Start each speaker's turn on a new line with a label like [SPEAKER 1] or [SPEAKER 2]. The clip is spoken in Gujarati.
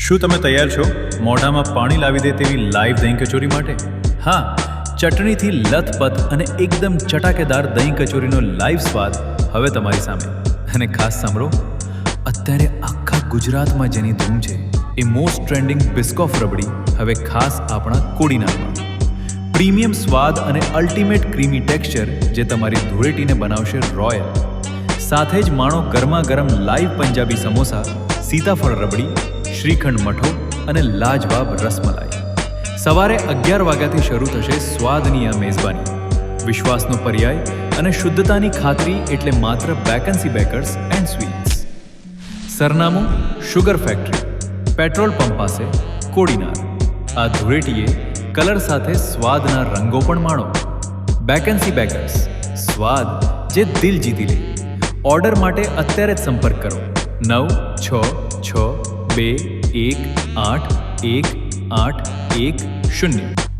[SPEAKER 1] શું તમે તૈયાર છો મોઢામાં પાણી લાવી દે તેવી લાઈવ દહીં કચોરી માટે? હા, ચટણીથી લથપથ અને એકદમ ચટાકેદાર દહીં કચોરીનો લાઈવ સ્વાદ હવે તમારી સામે. અને ખાસ સાંભળો, અત્યારે આખા ગુજરાતમાં જેની ધૂમ છે એ મોસ્ટ ટ્રેન્ડિંગ બિસ્કોફ રબડી હવે ખાસ આપણા કોડીનારમાં. પ્રીમિયમ સ્વાદ અને અલ્ટિમેટ ક્રીમી ટેક્સચર જે તમારી ધૂળેટીને બનાવશે રોયલ. સાથે જ માણો ગરમા ગરમ લાઈવ પંજાબી સમોસા, સીતાફળ રબડી, શ્રીખંડ મઠો અને લાજવાબ રસમલાઈ. સવારે 11 વાગ્યાથી શરૂ થશે સ્વાદની આ મેઝબાની. વિશ્વાસનો પર્યાય અને શુદ્ધતાની ખાતરી એટલે માત્ર બેકન્સી બેકર્સ એન્ડ સ્વીટ્સ. સરનામું શુગર ફેક્ટરી, પેટ્રોલ પંપ પાસે, કોડીનાર. આ ધૂળેટીએ કલર સાથે સ્વાદના રંગો પણ માણો. બેકન્સી બેકર્સ, સ્વાદ જે દિલ જીતી લે. ઓર્ડર માટે અત્યારે જ સંપર્ક કરો 9662181810.